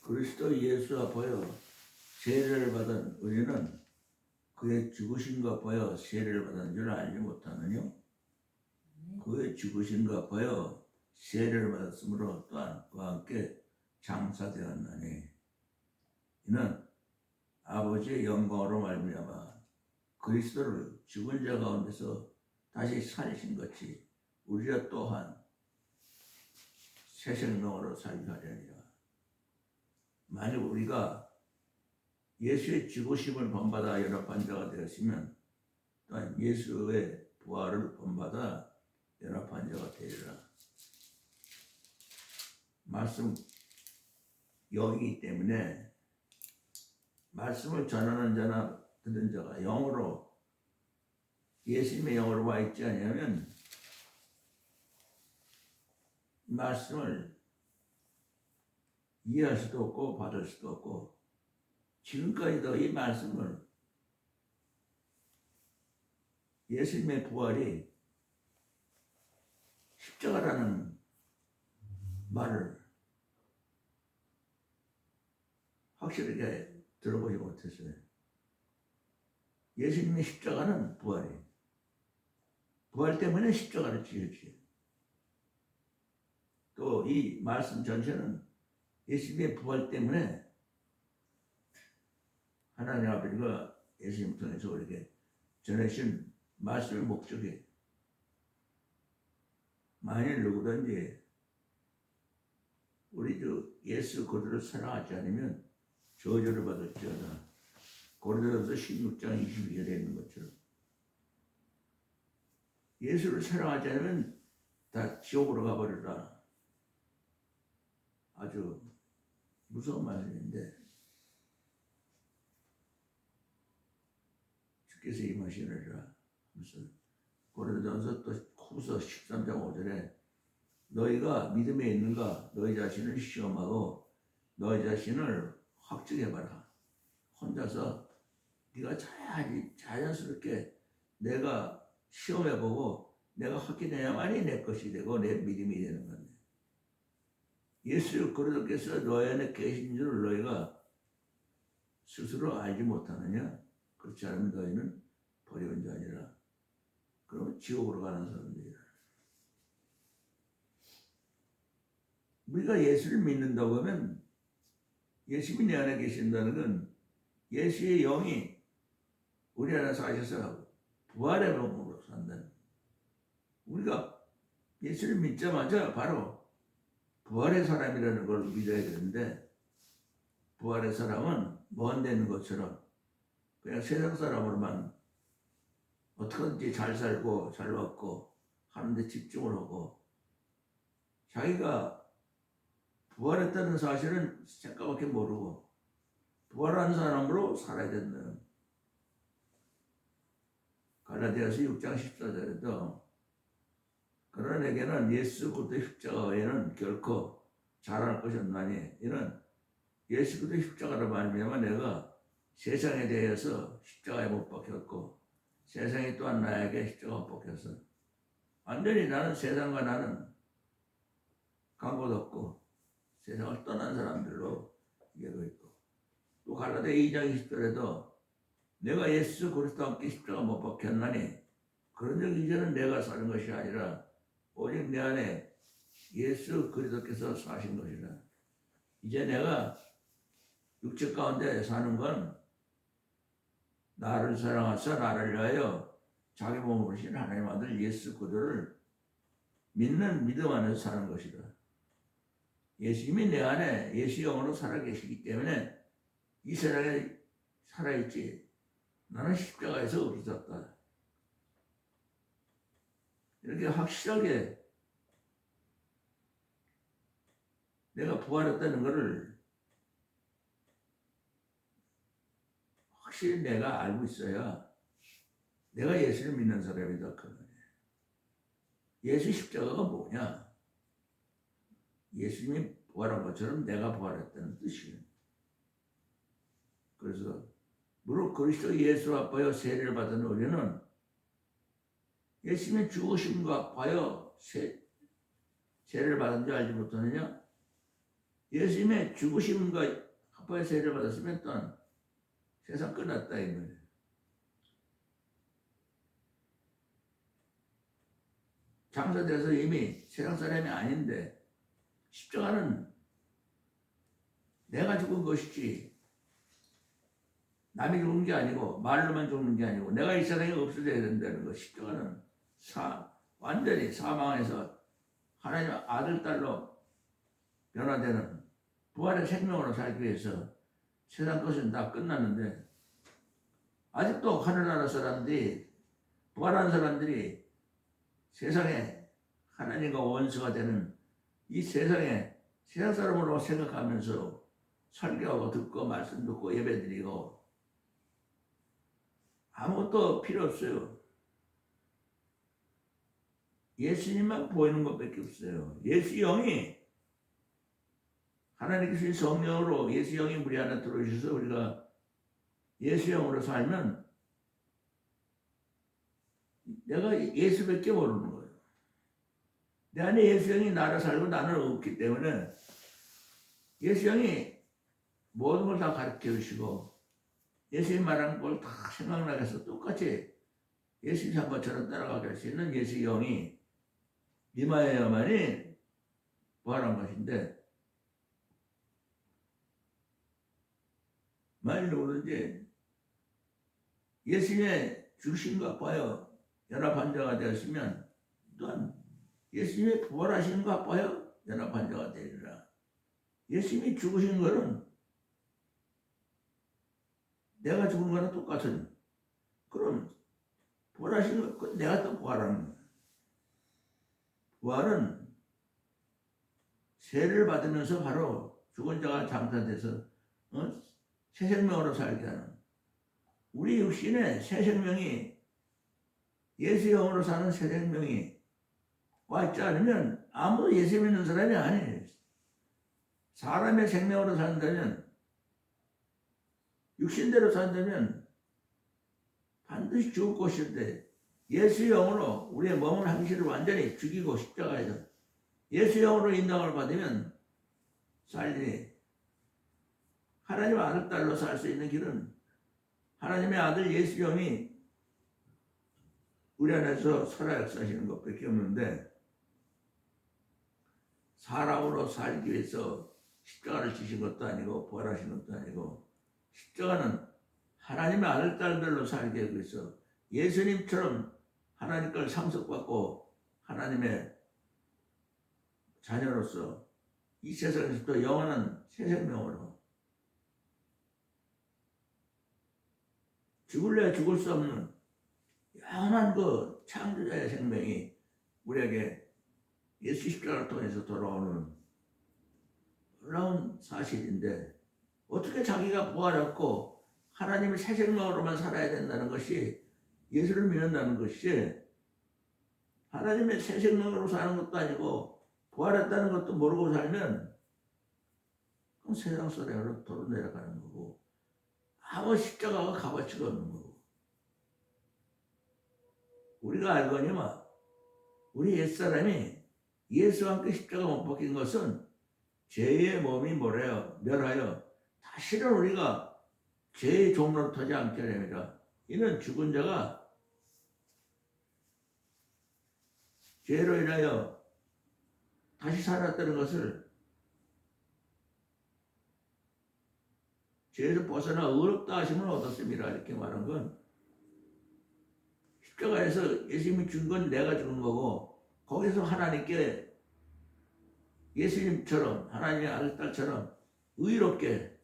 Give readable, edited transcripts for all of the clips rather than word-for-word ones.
그리스도 예수 앞하여 세례를 받은 우리는 그의 죽으심과 보여 세례를 받은 줄 알지 못하느뇨? 그의 죽으심과 보여 세례를 받았으므로 또한 그와 함께 장사되었나니 이는 아버지의 영광으로 말미암아 그리스도를 죽은 자 가운데서 다시 살리신 것이 우리가 또한 새 생명으로 살게 하려니라. 만약 우리가 예수의 죽으심을 본받아 연합한 자가 되었으면 또한 예수의 부활을 본받아 연합한 자가 되리라. 말씀 영이기 때문에 말씀을 전하는 자나 듣는 자가 영으로 예수님의 영으로 와 있지 않으면 말씀을 이해할 수도 없고 받을 수도 없고 지금까지도 이 말씀을 예수님의 부활이 십자가라는 말을 확실하게 들어보지 못했어요. 예수님의 십자가는 부활이에요. 부활 때문에 십자가를 지었지. 또 이 말씀 전체는 예수님의 부활 때문에 하나님 아버지가 예수님 통해서 우리에게 전해주신 말씀의 목적이 만일 누구든지 우리 주 예수 그리스도를 사랑하지 않으면 저주를 받을지어다. 고린도전서 16장 22절에 있는 것처럼 예수를 사랑하지 않으면 다 지옥으로 가버리라. 아주 무서운 말씀인데 주께서 임하시느니라 하면서 고린도전서 또 후서 13장 5절에 너희가 믿음에 있는가 너희 자신을 시험하고 너희 자신을 확증해봐라. 혼자서 네가 자연스럽게 내가 시험해보고 내가 확인해야만이 내 것이 되고 내 믿음이 되는 건데 예수 그리스도께서 너희 안에 계신 줄 너희가 스스로 알지 못하느냐? 그렇지 않으면 너희는 버려온 자니라. 그러면 지옥으로 가는 사람들이라. 우리가 예수를 믿는다고 하면 예수님이 내 안에 계신다는 건 예수의 영이 우리 안에 사셔서 부활의 몸으로 산다는. 우리가 예수를 믿자마자 바로 부활의 사람이라는 걸 믿어야 되는데 부활의 사람은 먼 데 있는 것처럼 그냥 세상 사람으로만 어떻게든지 잘 살고 잘 먹고 하는데 집중을 하고 자기가 부활했다는 사실은 생각밖에 모르고 부활한 사람으로 살아야 된다는. 갈라디아서 6장 14절에도 그러나 내게는 예수 그리스도의 십자가 외에는 결코 잘할 것이 없나니 이는 예수 그리스도의 십자가로 말미암아 내가 세상에 대해서 십자가에 못 박혔고 세상이 또한 나에게 십자가 못 박혔어. 완전히 나는 세상과 나는 관계도 없고 세상을 떠난 사람들로 이해도 있고 또 갈라디아 2장 20절에도 내가 예수 그리스도와 함께 십자가 못 박혔나니 그런즉 이제는 내가 사는 것이 아니라 오직 내 안에 예수 그리스도께서 사신 것이라. 이제 내가 육체 가운데 사는 건 나를 사랑하사 나를 위하여 자기 몸을 주신 하나님 아들 예수 그리스도를 믿는 믿음 안에서 사는 것이다. 예수님이 내 안에 예수 영으로 살아계시기 때문에 이 세상에 살아있지. 나는 십자가에서 없어졌다. 이렇게 확실하게 내가 부활했다는 것을 확실히 내가 알고 있어야 내가 예수를 믿는 사람이다. 예수 십자가가 뭐냐? 예수님이 부활한 것처럼 내가 부활했다는 뜻이에요. 그래서 무릇 그리스도 예수 앞하여 세례를 받은 우리는 예수님의 죽으심과 하여 세례를 받은 줄 알지 못하느냐? 예수님의 죽으심과 합하여 세례를 받았으면 또한 세상 끝났다 이 말이에요. 장사돼서 이미 세상 사람이 아닌데 십자가는 내가 죽은 것이지 남이 죽은 게 아니고 말로만 죽는 게 아니고 내가 이 세상에 없어져야 된다는 거. 십자가는 완전히 사망해서 하나님 아들 딸로 변화되는 부활의 생명으로 살기 위해서 세상 것은 다 끝났는데 아직도 하늘나라 사람들이 부활한 사람들이 세상에 하나님과 원수가 되는 이 세상에 세상 사람으로 생각하면서 설교하고 듣고 말씀 듣고 예배드리고 아무것도 필요 없어요. 예수님만 보이는 것밖에 없어요. 예수 영이 하나님께서 성령으로 예수 영이 우리 안에 들어오셔서 우리가 예수 영으로 살면 내가 예수밖에 모르는 거예요. 내 안에 예수 영이 나를 살고 나는 없기 때문에 예수 영이 모든 걸 다 가르쳐 주시고 예수님 말하는 걸 다 생각나게 해서 똑같이 예수님 한 것처럼 따라가게 할 수 있는 예수 영이 임하여야만이 부활한 것인데 만일 누구든지 예수님의 죽으심과 봐요 연합한 자가 되었으면 또한 예수님의 부활하신 것 봐요 연합한 자가 되리라. 예수님이 죽으신 것은 내가 죽은 거랑 똑같은 그럼 부활하신 것 내가 또 부활하는 거야. 부활은 세를 받으면서 바로 죽은 자가 장사돼서 새 생명으로 살게 하는 우리 육신의 새 생명이 예수 영으로 사는 새 생명이 와 있지 않으면 아무도 예수 믿는 사람이 아니에요. 사람의 생명으로 산다면 육신대로 산다면 반드시 죽을 것인데 예수 영으로 우리의 몸을 항시를 완전히 죽이고 십자가에서 예수 영으로 인정을 받으면 살리니 하나님의 아들 딸로 살 수 있는 길은 하나님의 아들 예수 영이 우리 안에서 살아 역사하시는 것밖에 없는데 사람으로 살기 위해서 십자가를 지신 것도 아니고 부활하신 것도 아니고 십자가는 하나님의 아들 딸들로 살게 하기 위해서 예수님처럼 하나님 걸 상속받고 하나님의 자녀로서 이 세상에서 또 영원한 새 생명으로 죽을래 죽을 수 없는 영원한 그 창조자의 생명이 우리에게 예수 십자가를 통해서 돌아오는 놀라운 사실인데 어떻게 자기가 부활했고 하나님의 새 생명으로만 살아야 된다는 것이 예수를 믿는다는 것이 하나님의 새 생명으로 사는 것도 아니고 부활했다는 것도 모르고 살면 그럼 세상 사람으로 도로 내려가는 거고 아무 십자가가 값어치가 없는 거고 우리가 알거니와 우리 옛사람이 예수와 함께 십자가 못 박힌 것은 죄의 몸이 멸하여 다시는 우리가 죄의 종로를 타지 않게 하렵니다. 이는 죽은 자가 죄로 인하여 다시 살았다는 것을 죄에서 벗어나 의롭다 하심을 얻었습니다. 이렇게 말한 건 십자가에서 예수님이 준 건 내가 준 거고 거기서 하나님께 예수님처럼 하나님의 아들 딸처럼 의롭게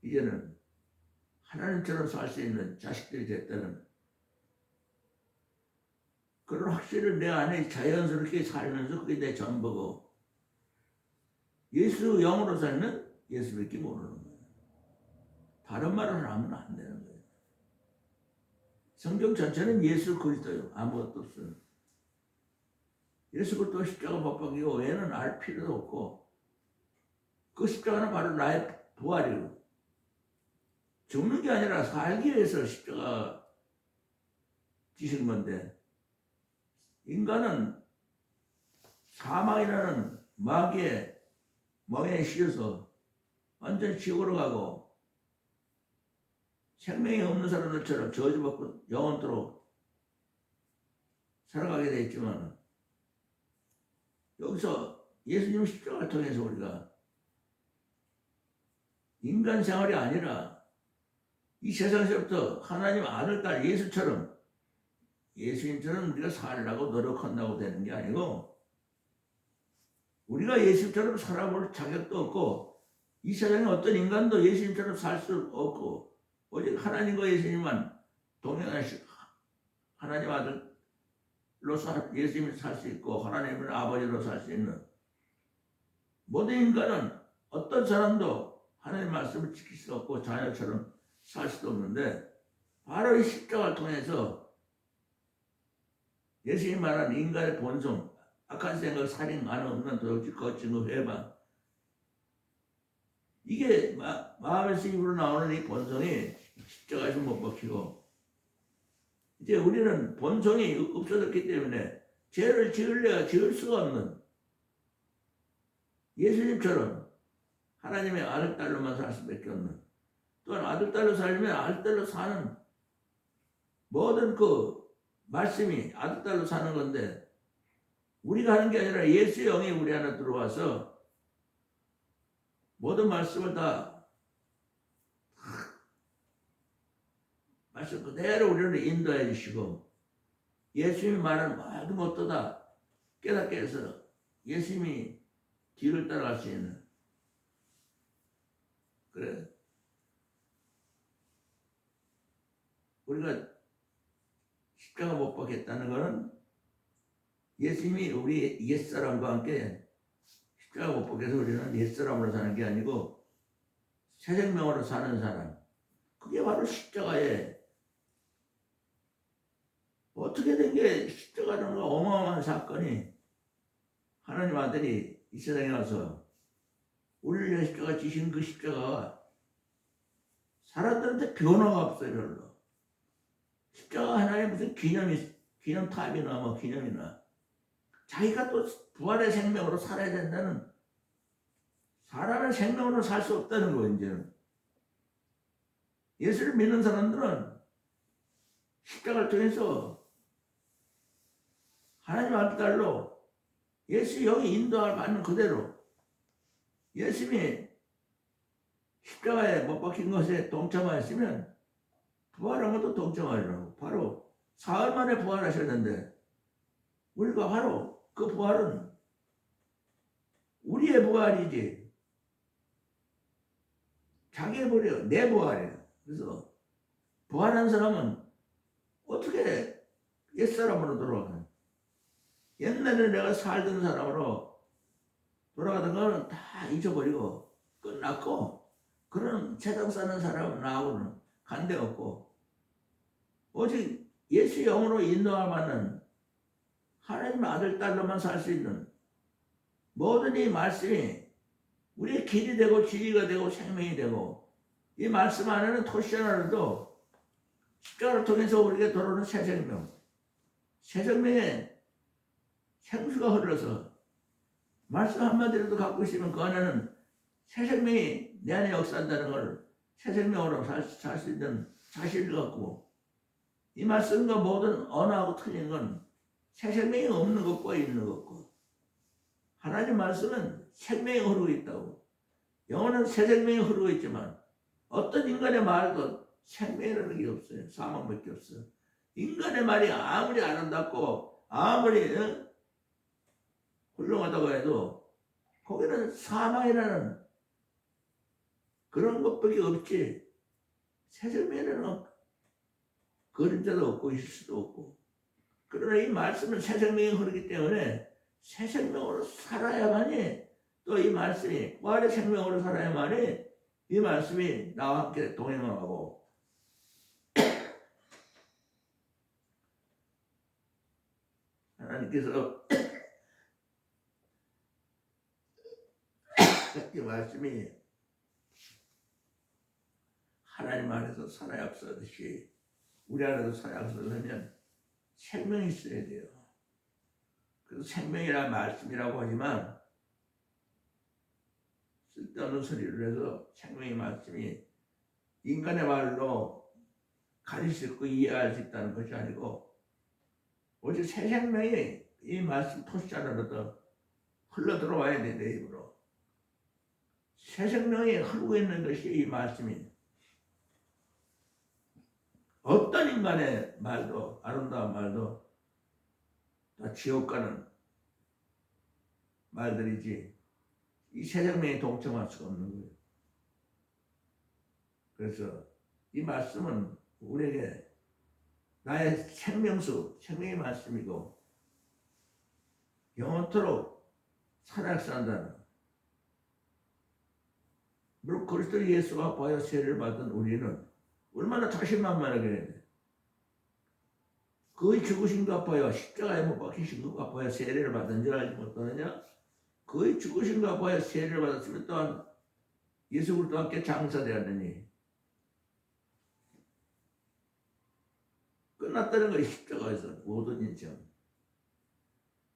이제는 하나님처럼 살 수 있는 자식들이 됐다는 그런 확신을 내 안에 자연스럽게 살면서 그게 내 전부고 예수 영으로 살면 예수밖에 모르는 거예요. 다른 말을 하면 안 되는 거예요. 성경 전체는 예수 그리스도예요. 아무것도 없어요. 예수 그리스도 십자가 못 박이고 외에는 알 필요도 없고 그 십자가는 바로 나의 부활이고 죽는 게 아니라 살기 위해서 십자가 지신 건데 인간은 사망이라는 마귀의 멍에 씌어서 완전 지옥으로 가고 생명이 없는 사람들처럼 저주받고 영원토록 살아가게 돼 있지만 여기서 예수님 십자가를 통해서 우리가 인간 생활이 아니라 이 세상에서부터 하나님 아들, 딸 예수처럼 예수님처럼 우리가 살려고 노력한다고 되는 게 아니고 우리가 예수님처럼 살아볼 자격도 없고 이 세상에 어떤 인간도 예수님처럼 살 수 없고 오직 하나님과 예수님만 동행하시 하나님 아들로서 예수님이 살 수 있고 하나님은 아버지로 살 수 있는 모든 인간은 어떤 사람도 하나님 말씀을 지킬 수 없고 자녀처럼 살 수도 없는데 바로 이 십자가를 통해서 예수님이 말한 인간의 본성, 악한 생각, 살인, 간음, 없는 도둑질, 거친 회방 이게 마음에서 입으로 나오는 이 본성이 십자가에서 못 박히고 이제 우리는 본성이 없어졌기 때문에 죄를 지을래야 지을 수가 없는 예수님처럼 하나님의 아들, 딸로만 살 수밖에 없는 또한 아들, 딸로 살면 아들, 딸로 사는 모든 그 말씀이 아들, 딸로 사는 건데 우리가 하는 게 아니라 예수의 영이 우리 안에 들어와서 모든 말씀을 다 말씀 그대로 우리를 인도해 주시고 예수님이 말하는 모든 것도 다 깨닫게 해서 예수님이 뒤를 따라갈 수 있는 그래 우리가 십자가 못 박겠다는 것은 예수님이 우리 옛사람과 함께 십자가 못 박혀서 우리는 옛사람으로 사는 게 아니고 새 생명으로 사는 사람 그게 바로 십자가에 어떻게 된 게 십자가라는 어마어마한 사건이 하나님 아들이 이 세상에 와서 우리를 위해 십자가 지신 그 십자가가 사람들한테 변화가 없어요 별로 십자가 하나에 무슨 기념탑이나 뭐 기념이나 자기가 또 부활의 생명으로 살아야 된다는 사람의 생명으로 살 수 없다는 거예요 이제는 예수를 믿는 사람들은 십자가를 통해서 하나님 아들로 예수 영이 인도를 받는 그대로 예수님이 십자가에 못 박힌 것에 동참하였으면 부활한 것도 동참하리라고 바로 사흘 만에 부활하셨는데 우리가 바로 그 부활은 우리의 부활이지 자기의 부활이에요 내 부활이에요 그래서 부활한 사람은 어떻게 옛사람으로 돌아가요 옛날에 내가 살던 사람으로 돌아가던 거는 다 잊어버리고 끝났고 그런 세상 사는 사람은 나하고는 관계 없고 오직 예수 영으로 인도하면 하나님 아들 딸로만 살 수 있는 모든 이 말씀이 우리의 길이 되고 진리가 되고 생명이 되고 이 말씀 안에는 토시 하나라도 십자가를 통해서 우리에게 돌아오는 새 생명 새 생명에 생수가 흘러서 말씀 한마디라도 갖고 있으면 그 안에는 새 생명이 내 안에 역사한다는 걸 새 생명으로 살 수 있는 자신을 갖고 이 말씀과 모든 언어하고 틀린 건 새 생명이 없는 것과 있는 것과 하나님 말씀은 생명이 흐르고 있다고 영어는 새 생명이 흐르고 있지만 어떤 인간의 말도 생명이라는 게 없어요 사망밖에 없어요 인간의 말이 아무리 아름답고 아무리 훌륭하다고 해도 거기는 사망이라는 그런 것밖에 없지 새 생명이라는 그림자도 없고 있을 수도 없고 그러나 이 말씀은 새 생명이 흐르기 때문에 새 생명으로 살아야만이 또 이 말씀이 부활의 생명으로 살아야만이 이 말씀이 나와 함께 동행하고 하나님께서 이 말씀이 하나님 안에서 살아 역사하듯이 우리 안에서 살아 역사하려면 생명이 있어야 돼요. 그래서 생명이란 말씀이라고 하지만 쓸데없는 소리를 해서 생명의 말씀이 인간의 말로 가질 수 있고 이해할 수 있다는 것이 아니고 오직 새 생명이 이 말씀 토시 안으로도 흘러 들어와야 돼, 내 입으로. 새 생명이 흐르고 있는 것이 이 말씀이. 어떤 인간의 말도, 아름다운 말도 다 지옥 가는 말들이지 이 새 생명에 동참할 수가 없는 거예요. 그래서 이 말씀은 우리에게 나의 생명수, 생명의 말씀이고 영원토록 살아간다는. 물론 그리스도 예수가 보여 세례를 받은 우리는 얼마나 자신만만하게 해야 돼. 그의 죽으신 것 아파요. 십자가에 못 박히신 것 아파요. 세례를 받은 줄 알지 못하느냐? 그의 죽으신 것 아파요. 세례를 받았으면 또한 예수 그리스도와 함께 장사되었느니 끝났다는 거예요. 십자가에서 모든 인생.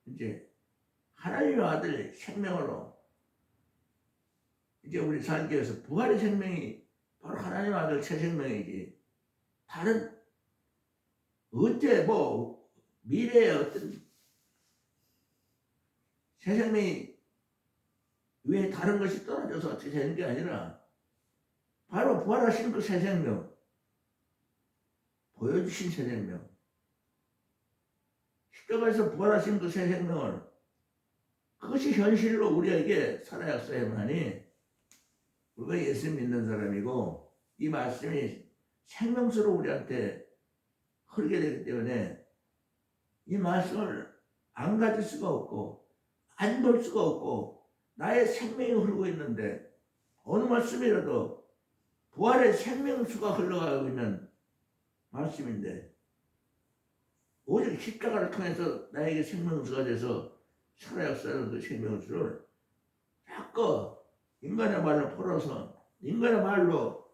이제 하나님의 아들 생명으로 이제 우리 살기 위해서 부활의 생명이 바로 하나님의 아들 새 생명이지. 다른 언제 뭐 미래의 어떤 새 생명이 왜 다른 것이 떨어져서 어떻게 되는 게 아니라 바로 부활하신 그 새 생명, 보여주신 새 생명, 십자가에서 부활하신 그 새 생명을 그것이 현실로 우리에게 살아야만이 우리가 예수 믿는 사람이고 이 말씀이 생명수로 우리한테 흐르게 되기 때문에 이 말씀을 안 가질 수가 없고 안 볼 수가 없고 나의 생명이 흐르고 있는데 어느 말씀이라도 부활의 생명수가 흘러가고 있는 말씀인데 오직 십자가를 통해서 나에게 생명수가 돼서 살아역사하는 그 생명수를 자꾸 인간의 말로 풀어서 인간의 말로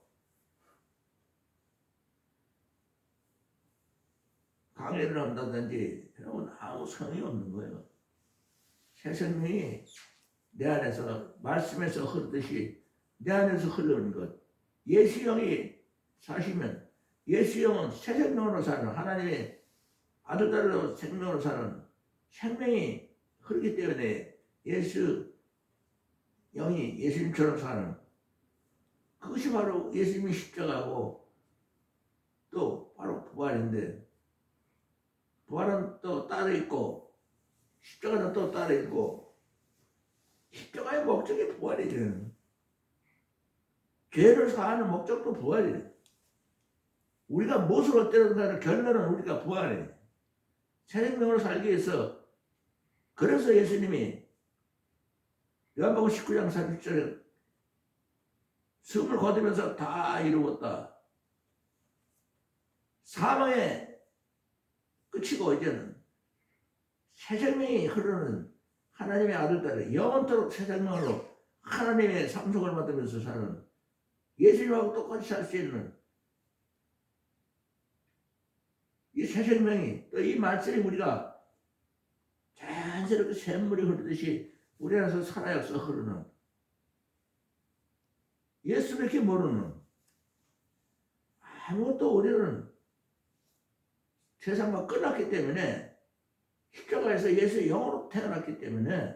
강의를 한다든지 그런 건 아무 소용이 없는 거예요. 새 생명이 내 안에서 말씀에서 흐르듯이 내 안에서 흐르는 것. 예수 영이 사시면 예수 영은 새 생명으로 사는 하나님의 아들들로 생명으로 사는 생명이 흐르기 때문에 예수 영이 예수님처럼 사는 그것이 바로 예수님이 십자가고 또 바로 부활인데 부활은 또 따로 있고 십자가는 또 따로 있고 십자가의 목적이 부활이죠. 죄를 사하는 목적도 부활이에요. 우리가 무엇을 어때는 간에 결론은 우리가 부활이에요. 새 생명으로 살기 위해서 그래서 예수님이 요한복음 19장 30절에 숨을 거두면서 다 이루었다. 사망의 끝이고 이제는 새 생명이 흐르는 하나님의 아들들이 영원토록 새 생명으로 하나님의 상속을 받으면서 사는 예수님하고 똑같이 살 수 있는 이 새 생명이 또 이 말씀이 우리가 자연스럽게 샘물이 흐르듯이 우리 안에서 살아역사 흐르는 예수를 이렇게 모르는 아무것도 우리는 세상과 끝났기 때문에 십자가에서 예수의 영으로 태어났기 때문에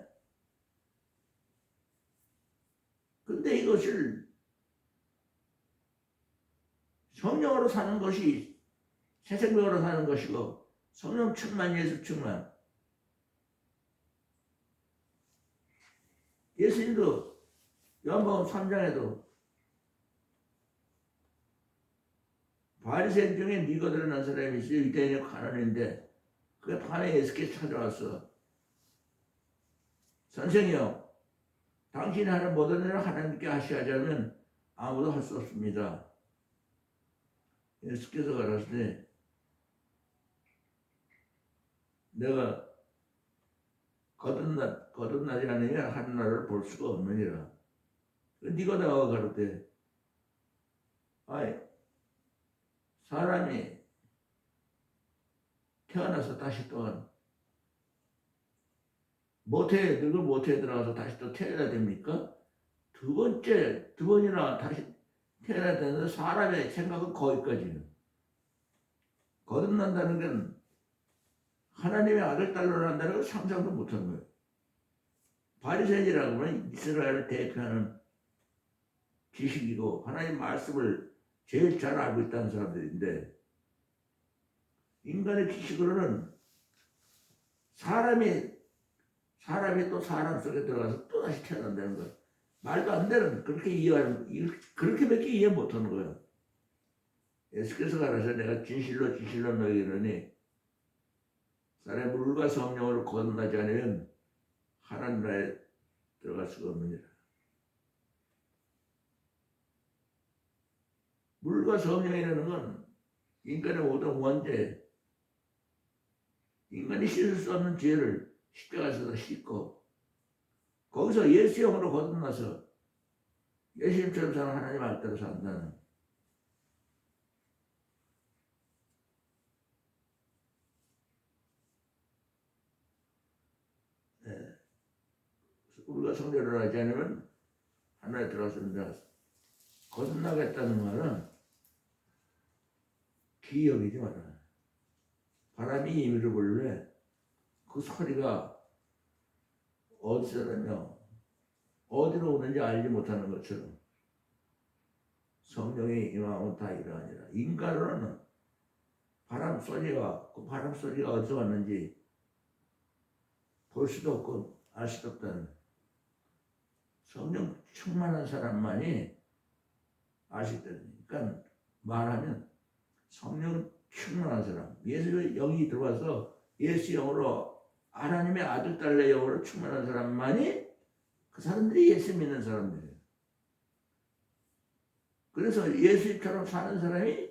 근데 이것을 성령으로 사는 것이 새 생명으로 사는 것이고 성령 충만 예수 충만 예수님도 요한복음 3장에도 바리새인 중에 니고데모라는 사람이 있어요. 유대인의 관원인데 그게 밤에 예수께 찾아왔어. 선생이요, 당신이 하는 모든 일을 하나님께 하시하자면 아무도 할 수 없습니다. 예수께서 가라사대 내가 거듭나지 않으면 하는 날을 볼 수가 없느니라. 니고데모가 가로되 아이 사람이 태어나서 다시 또한 모태에 들어가서 다시 또 태어나야 됩니까? 두 번이나 다시 태어나야 되는데 사람의 생각은 거기까지는. 거듭난다는 건 하나님의 아들, 딸로 난다는 걸 상상도 못한 거예요. 바리새인이라고 하면 이스라엘을 대표하는 지식이고 하나님 말씀을 제일 잘 알고 있다는 사람들인데, 인간의 지식으로는 사람이 또 사람 속에 들어가서 또다시 태어난다는 거, 말도 안 되는, 그렇게밖에 이해 못하는 거예요. 예수께서 가라서 내가 진실로 너희에게 이르노니 사람의 물과 성령으로 거듭나지 않으면 하나님 나라에 들어갈 수가 없느니라. 물과 성령이라는 건 인간의 모든 원죄, 인간이 씻을 수 없는 죄를 십자가에서 씻고, 거기서 예수 영으로 거듭나서 예수님처럼 사는 하나님 알대로 산다는, 우리가 성결을 하지 않으면 하나님에 들어갔습니다. 거듭나겠다는 말은 기여기지 마라. 바람이 임의로 불래 그 소리가 어디서라며 어디로 오는지 알지 못하는 것처럼 성령이 임하면 다 이러하니라. 인간으로는 바람 소리가, 그 바람 소리가 어디서 왔는지 볼 수도 없고 알 수도 없다는, 성령 충만한 사람만이 알 수 있다는. 그러니까 말하면 성령 충만한 사람, 예수의 영이 들어와서 예수 영으로 하나님의 아들, 딸의 영으로 충만한 사람만이 그 사람들이 예수 믿는 사람들이에요. 그래서 예수처럼 사는 사람이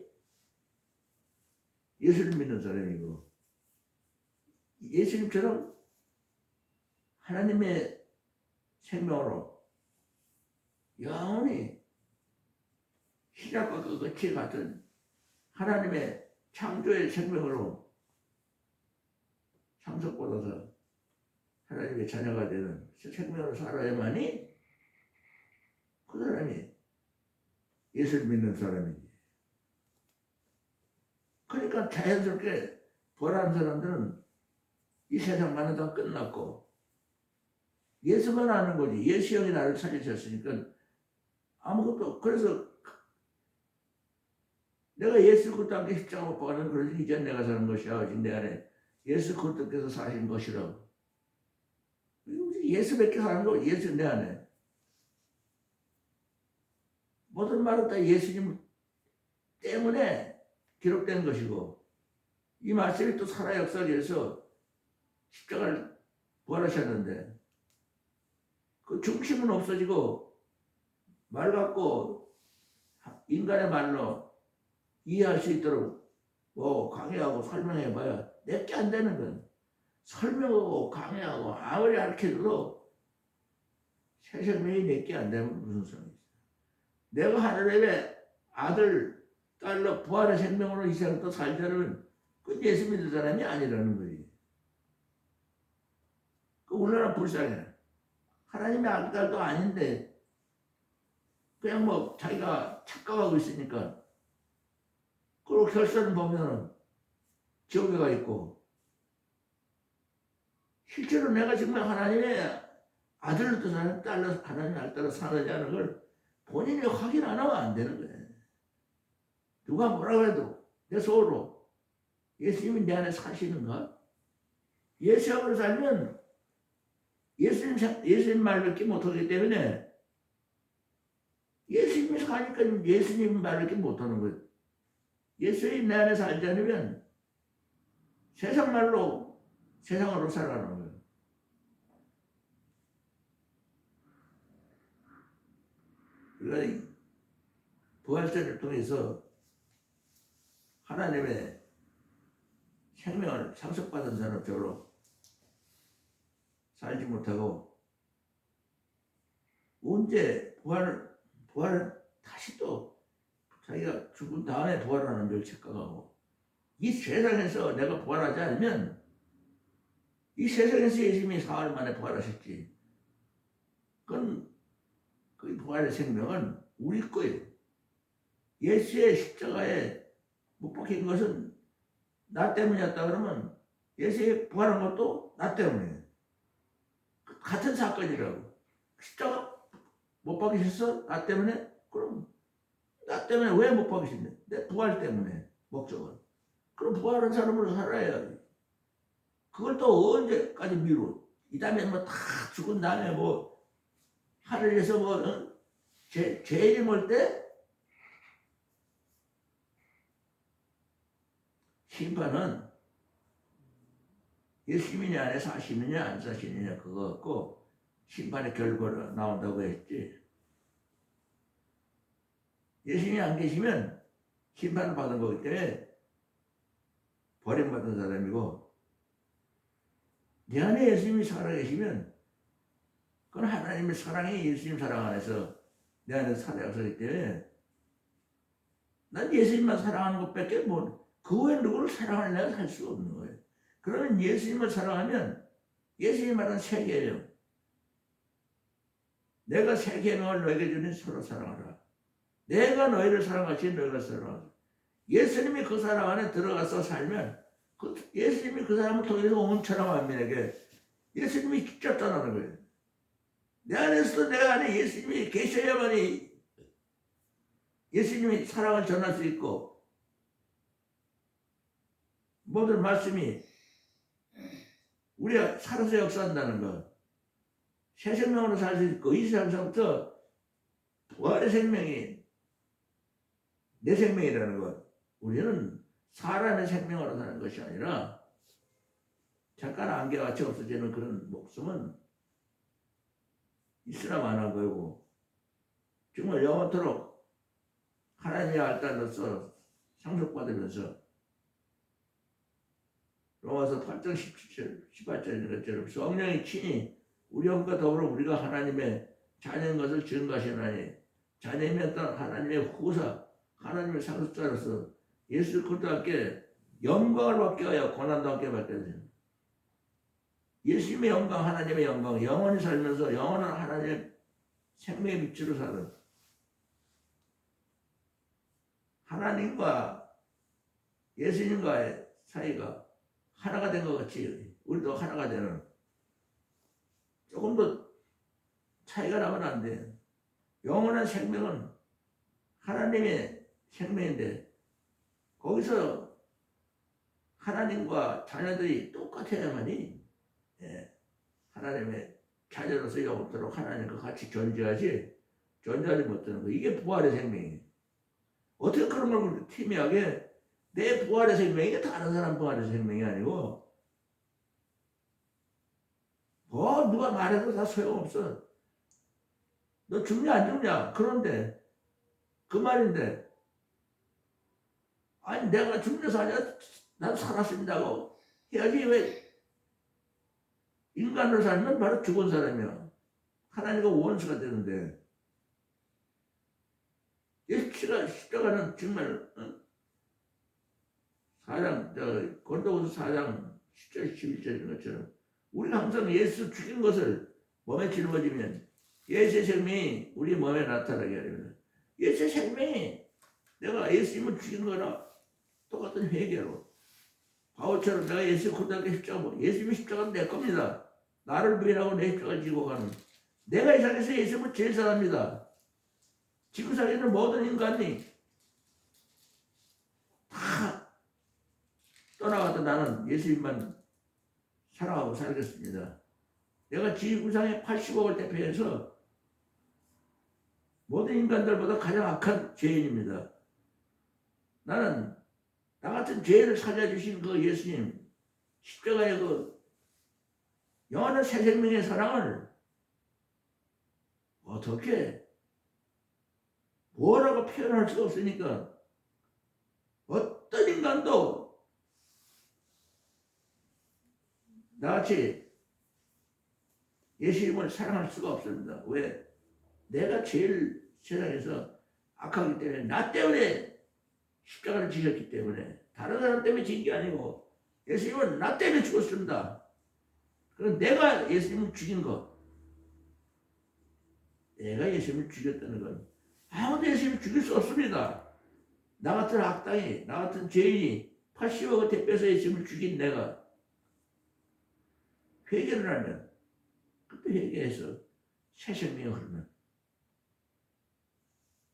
예수를 믿는 사람이고, 예수님처럼 하나님의 생명으로 영원히 시작과 끝이 같은 하나님의 창조의 생명으로 상속받아서 하나님의 자녀가 되는 생명으로 살아야만이 그 사람이 예수를 믿는 사람이지. 그러니까 자연스럽게 부활한 사람들은 이 세상만은 다 끝났고 예수만 아는 거지. 예수 형이 나를 살리셨으니까 아무것도. 그래서 내가 예수 그리스도 함께 십자가 못 박아는, 그래서 이제 내가 사는 것이야. 오직 내 안에 예수 그리스도께서 사신 것이라고. 예수밖에 사는 거, 예수 내 안에. 모든 말은 다 예수님 때문에 기록된 것이고, 이 말씀이 또 살아 역사에서 십자가를 부활하셨는데 그 중심은 없어지고 말 갖고 인간의 말로 이해할 수 있도록 뭐 강의하고 설명해봐야 내게 안 되는 건, 설명하고 강의하고 아무리 가르쳐줘도 새 생명이 내게 안 되면 무슨 소용이 있어. 내가 하나님의 아들, 딸로 부활의 생명으로 이 세상을 또 살자는 그 예수 믿는 사람이 아니라는 거지. 그 얼마나 불쌍해. 하나님의 아들, 딸도 아닌데 그냥 뭐 자기가 착각하고 있으니까. 그리고 결선을 보면은 지옥에 가 있고, 실제로 내가 정말 하나님의 아들로 사는, 딸로, 하나님의 아들로 사느냐는 걸 본인이 확인 안 하면 안 되는 거예요. 누가 뭐라고 해도 내 속으로 예수님이 내 안에 사시는가? 예수하고 살면 예수님 말밖에 못하기 때문에 예수님이 사니까 예수님 말밖에 못하는 거예요. 예수님이 내 안에 살지 않으면 세상 말로 세상으로 살아가는 거예요. 우리가 부활절을 통해서 하나님의 생명을 상속받은 사람처럼 살지 못하고 언제 부활을 다시 또 자기가 죽은 다음에 부활하는 걸 착각하고, 이 세상에서 내가 부활하지 않으면, 이 세상에서 예수님이 사흘 만에 부활하셨지, 그건 그 부활의 생명은 우리 거예요. 예수의 십자가에 못 박힌 것은 나 때문이었다 그러면 예수의 부활한 것도 나 때문이에요. 같은 사건이라고. 십자가 못 박히셨어? 나 때문에? 그럼 나 때문에 왜 못 박히셨냐? 내 부활 때문에 목적은. 그럼 부활한 사람으로 살아야 그걸 또 언제까지 미루? 이 다음에 뭐 다 죽은 다음에 뭐 하늘에서 뭐 죄인이 몰 때 심판은 예수님이 안에 사시느냐 안 사시느냐 그거 갖고 심판의 결과가 나온다고 했지. 예수님이 안 계시면 심판을 받은 거기 때문에 버림받은 사람이고, 내 안에 예수님이 살아계시면 그건 하나님의 사랑이 예수님 사랑 안에서 내 안에서 살아가기 때문에 난 예수님만 사랑하는 것밖에 그 외에 누구를 사랑할 내가 살 수가 없는 거예요. 그러면 예수님을 사랑하면 예수님이 말하는 세 계명, 내가 세 계명을 너에게 주니 서로 사랑하라. 내가 너희를 사랑하지 너희가 사랑하라. 예수님이 그 사람 안에 들어가서 살면 예수님이 그 사람을 통해서 온 천하 만민에게 예수님이 직접 전하는 거예요. 내 안에서도 내 안에 예수님이 계셔야만이 예수님이 사랑을 전할 수 있고 모든 말씀이 우리가 살아서 역사한다는 것, 새 생명으로 살 수 있고 이 세상서부터 부활의 생명이 내 생명이라는 것, 우리는 사람의 생명으로 사는 것이 아니라 잠깐 안개같이 없어지는 그런 목숨은 있으나 마나 거고 정말 영원토록 하나님의 알딸로서 상속받으면서 로마서 8장 18절인 것처럼 성령이 친히 우리 영과 더불어 우리가 하나님의 자녀인 것을 증거하시나니 자녀이면 또한 하나님의 후사 하나님의 상속자로서 예수 그리스도와 함께 영광을 받게 하여 고난도 함께 받게 되세요. 예수님의 영광, 하나님의 영광, 영원히 살면서 영원한 하나님의 생명의 빛으로 사는 하나님과 예수님과의 사이가 하나가 된 것 같이 우리도 하나가 되는, 조금도 차이가 나면 안 돼. 영원한 생명은 하나님의 생명인데 거기서 하나님과 자녀들이 똑같아야만이 하나님의 자녀로서 영원토록 하나님과 같이 존재하지, 존재하지 못하는 거, 이게 부활의 생명이에요. 어떻게 그런 걸 희미하게 내 부활의 생명이 다른 사람 부활의 생명이 아니고 뭐 누가 말해도 다 소용없어. 너 죽냐 안 죽냐 그런데 그 말인데, 아니 내가 죽냐 사냐 난 살았습니다고 해야지. 왜 인간으로 살면 바로 죽은 사람이야. 하나님과 원수가 되는데 십자가는 정말 4장 고린도후서 4장 10절 11절인 것처럼 우리가 항상 예수 죽인 것을 몸에 짊어지면 예수의 생명이 우리 몸에 나타나게 하려면 예수의 생명이 내가 예수님을 죽인 거나 똑같은 회개로 바울처럼 내가 예수 그리스도의 십자가, 예수님의 십자가는 내 겁니다. 나를 부인하고 내 십자가를 지고 가는, 내가 이 세상에서 예수님을 제일 사랑합니다. 지구상에 있는 모든 인간이 다 떠나가도 나는 예수님만 사랑하고 살겠습니다. 내가 지구상의 80억을 대표해서 모든 인간들보다 가장 악한 죄인입니다. 나는 나 같은 죄인을 살려주신 그 예수님 십자가의 그 영원한 새 생명의 사랑을 어떻게 뭐라고 표현할 수가 없으니까 어떤 인간도 나같이 예수님을 사랑할 수가 없습니다. 왜? 내가 제일 세상에서 악하기 때문에, 나 때문에 십자가를 지셨기 때문에, 다른 사람 때문에 진 게 아니고 예수님은 나 때문에 죽었습니다. 그럼 내가 예수님을 죽인 거, 내가 예수님을 죽였다는 건 아무도 예수님을 죽일 수 없습니다. 나 같은 악당이, 나 같은 죄인이 80억을 대표해서 예수님을 죽인 내가 회개를 하면 그때 회개해서 새 생명이 흐르는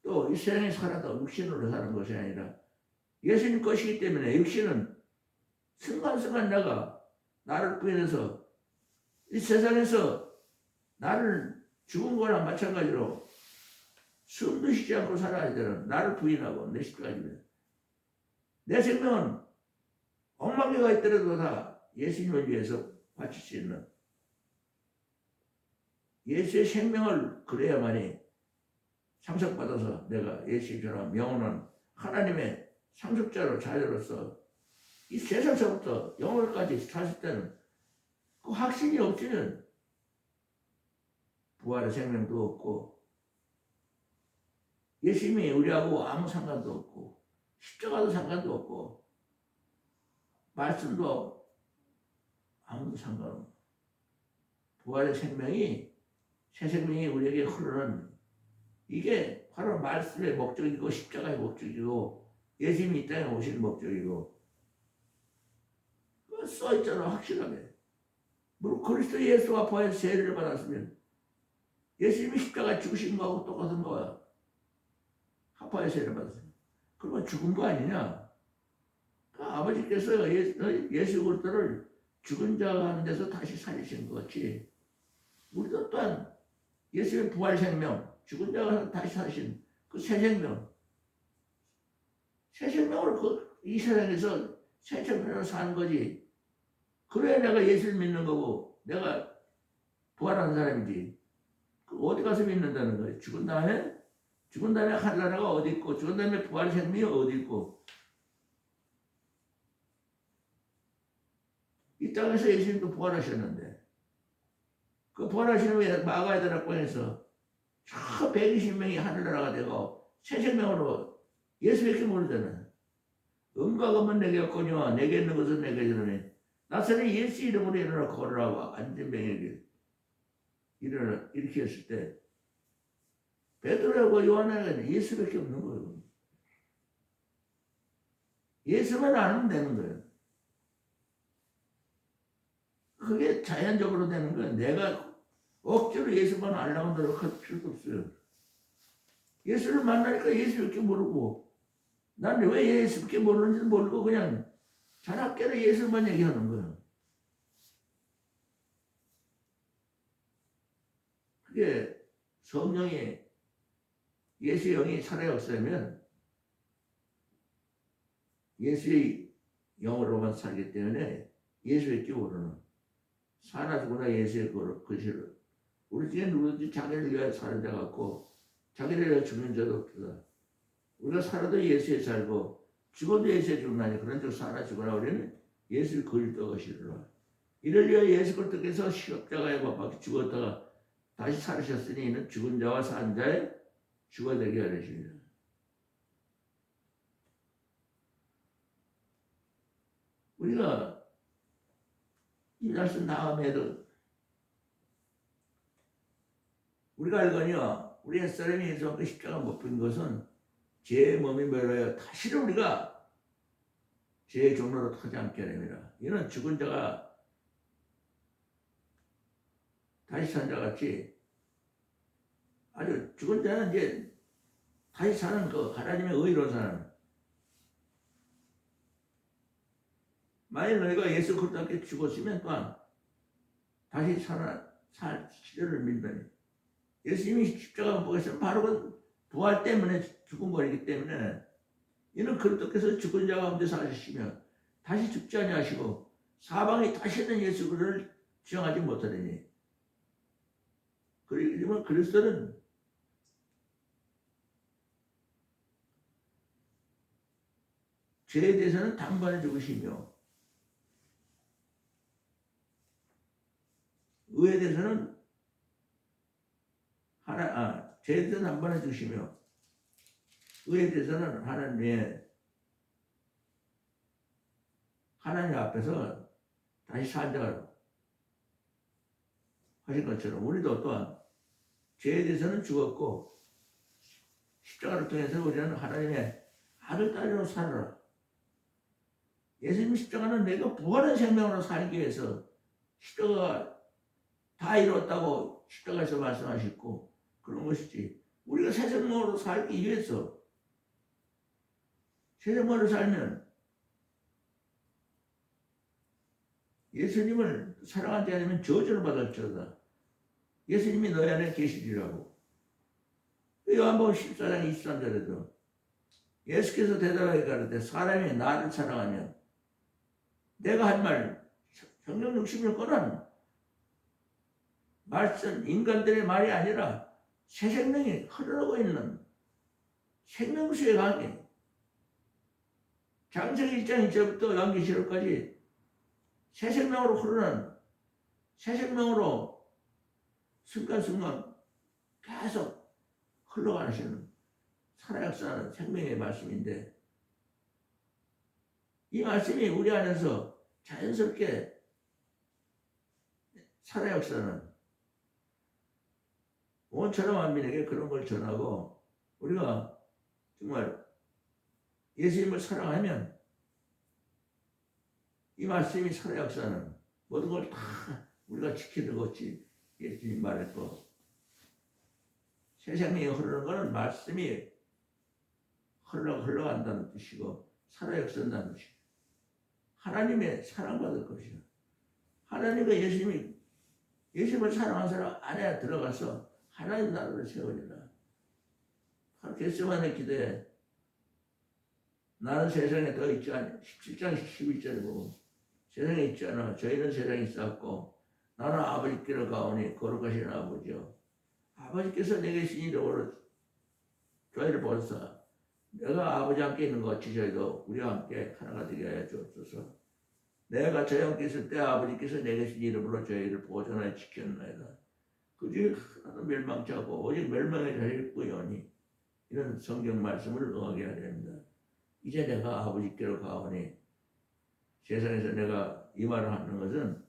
또 이 세상에 살아도 육신으로 사는 것이 아니라 예수님 것이기 때문에 육신은 순간순간 내가 나를 부인해서 이 세상에서 나를 죽은 거랑 마찬가지로 숨도 쉬지 않고 살아야 되는 나를 부인하고 내 십자가지면 내 생명은 엉망개가 있더라도 다 예수님을 위해서 바칠 수 있는 예수의 생명을 그래야만이 상속받아서 내가 예수처럼 영원한 하나님의 상속자로 자녀로서 이 세상서부터 영원까지 사실 때는 그 확신이 없으면 부활의 생명도 없고 예수님이 우리하고 아무 상관도 없고 십자가도 상관도 없고 말씀도 아무도 상관없고 부활의 생명이 새 생명이 우리에게 흐르는 이게 바로 말씀의 목적이고 십자가의 목적이고 예수님이 이 땅에 오신 목적이고 그거 써있잖아 확실하게. 물론 그리스도 예수와 부활의 세례를 받았으면 예수님이 십자가에 죽으신 거하고 똑같은 거야. 부활의 세례를 받았으면. 그러면 죽은 거 아니냐? 그러니까 아버지께서 예수 그리스도를 죽은 자 가운데서 다시 살리신 것 같이 우리도 또한 예수의 부활 생명 죽은 자가 다시 사신 그 새 생명 새 생명으로 이 세상에서 새 생명으로 사는 거지. 그래야 내가 예수를 믿는 거고 내가 부활하는 사람이지. 어디 가서 믿는다는 거예요. 죽은 다음에 하늘나라가 어디 있고 죽은 다음에 부활 생명이 어디 있고 이 땅에서 예수님도 부활하셨는데 그 부활하시는 후에 마가에다락방에서 저 120명이 하늘나라가 되고 새 생명으로 예수밖에 모르잖아. 은과 금은 내게 없거니와 내게 있는 것은 내게 주노니 나서는 예수 이름으로 일어나 걸으라고 안전병에게 일어나 이렇게 했을 때 베드로하고 요한에게는 예수밖에 없는 거예요. 예수만 알면 되는 거예요. 그게 자연적으로 되는 거예요. 내가 억지로 예수만 알려고 노력할 필요도 없어요. 예수를 만나니까 예수밖에 모르고 난 왜 예수밖에 모르는지 모르고 그냥 자나깨나 예수만 얘기하는 거예요. 그게 성령이 예수의 영이 살아없으면 예수의 영으로만 살기 때문에 예수밖에 모르는 사나구나 예수의 것을 우리 중에 누구든지 자기를 위하여 사는 자 같고 자기를 위하여 죽는 자도 없다. 우리가 살아도 예수에 살고 죽어도 예수에 죽나니 그런즉 살아 죽으나 우리는 예수를 그리스도 것이로라. 이를 위하여 예수 그리스도께서 십자가에 못 박혀 죽었다가 다시 살으셨으니 이는 죽은 자와 산 자의 주가 되게 하시리라. 우리가 이 말씀 다음에도 우리가 알거니와 우리 옛사람이 예수와 그 십자가 못 본 것은 죄의 몸이 멸하여 다시는 우리가 죄의 종로로 타지 않게 하렵니다. 이는 죽은 자가 다시 산 자 같이 아주 죽은 자는 이제 다시 사는 그 하나님의 의로 사는 만일 너희가 예수 그리스도 함께 죽었으면 또한 다시 살 시대를 믿다니 예수님이 십자가 못 박으시면 바로 그 부활 때문에 죽은 거이기 때문에 이는 그리스도께서 죽은 자 가운데 사시며 다시 죽지 아니하시고 사방에 다시는 예수 그리스도를 지향하지 못하리니 그리고 그리스도는 죄에 대해서는 단번에 죽으시며 의에 대해서는 죄에 대해서는 단번에 죽으시며 의에 대해서는 하나님 앞에서 다시 산자가 하신 것처럼 우리도 또한 죄에 대해서는 죽었고 십자가를 통해서 우리는 하나님의 아들 딸로 살아라. 예수님 십자가는 내가 부활한 생명으로 살기 위해서 십자가가 다 이뤘다고 십자가에서 말씀하셨고 그런 것이지. 우리가 새 생명으로 살기 위해서 새 생명으로 살면 예수님을 사랑하지 않으면 저주를 받을지어다. 예수님이 너희 안에 계시리라고. 요한복음 14장 23절에도 예수께서 대답하여 가르되 사람이 나를 사랑하면 내가 한 말 성령 66권은 말씀 인간들의 말이 아니라 새 생명이 흐르고 있는 생명수의 강이 창세기 1장 1절부터 요한계시록까지 새 생명으로 흐르는 새 생명으로 순간순간 계속 흘러가시는 살아역사하는 생명의 말씀인데 이 말씀이 우리 안에서 자연스럽게 살아역사는 온 천하 만민에게 그런 걸 전하고 우리가 정말 예수님을 사랑하면 이 말씀이 살아역사는 모든 걸 다 우리가 지키는 것이 예수님 말했고 새 생명이 흐르는 것은 말씀이 흘러간다는 뜻이고 살아역사한다는 뜻이고 하나님의 사랑받을 것이야. 하나님과 예수님을 사랑한 사람 안에 들어가서 하나님 나라를 세우리라. 겟세마네 기도에 나는 세상에 더 있지 않아. 17장 11절에 보고 세상에 있지 않아. 저희는 세상에 있었고 나는 아버지께로 가오니 거룩하신 아버지요. 아버지께서 내게 신 이름으로 저희를 보사 내가 아버지 함께 있는 것 같이 저희도 우리와 함께 하나가 되게 하여 주옵소서. 내가 저희 함께 있을 때 아버지께서 내게 신 이름으로 저희를 보존하여 지켰나이다. 그중 하나도 멸망치 않고 오직 멸망의 자리를 꾸여오니 이런 성경 말씀을 응하게 하려 합니다. 이제 내가 아버지께로 가오니 세상에서 내가 이 말을 하는 것은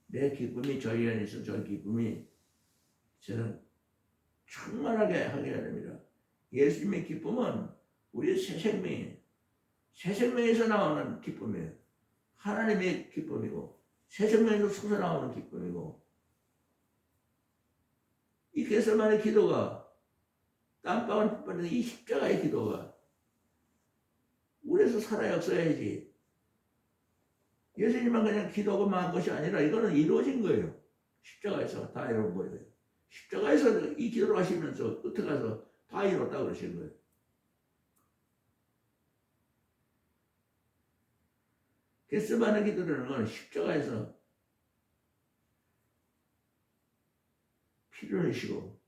내 기쁨이 저희 안에 있어 저 기쁨이 세상 충만하게 하게 합니다. 예수님의 기쁨은 우리의 새 생명에서 나오는 기쁨이에요. 하나님의 기쁨이고 새 생명에서 솟아나오는 기쁨이고 이 겟세마네 기도가 땀방울 뿌리는 이 십자가의 기도가 우리에서 살아역사야지. 예수님만 그냥 기도만 한 것이 아니라 이거는 이루어진 거예요. 십자가에서 다 이룬 거예요. 십자가에서 이 기도를 하시면서 끝에 가서 다 이뤘다고 그러신 거예요. 겟세마네 기도라는 건 십자가에서 피를 흘리시고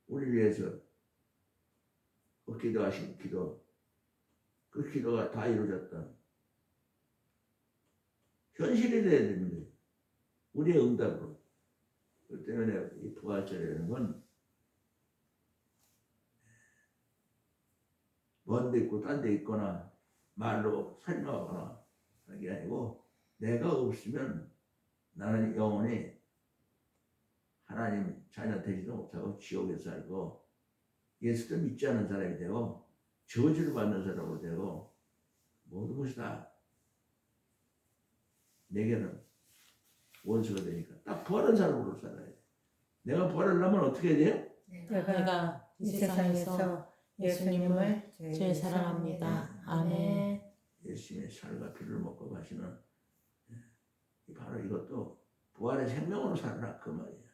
우리를 위해서 그 기도하신 기도 그 기도가 다 이루어졌다. 현실이 돼야 됩니다. 우리의 응답으로. 그 때문에 이 부활절이라는 건 먼 데 있고 딴 데 있거나 말로 설명하거나 하는 게 아니고 내가 없으면 나는 영원히 하나님 자녀 되지도 못하고 지옥에 살고 예수도 믿지 않는 사람이 되고 저주를 받는 사람으로 되고 모든 것이 다 내게는 원수가 되니까 딱 부활한 사람으로 살아야 돼. 내가 부활하려면 어떻게 해야 돼요? 내가 이 세상에서 예수님을 제일 사랑합니다. 아멘. 예수님의 살과 피를 먹고 가시는 바로 이것도 부활의 생명으로 살아라 그 말이에요.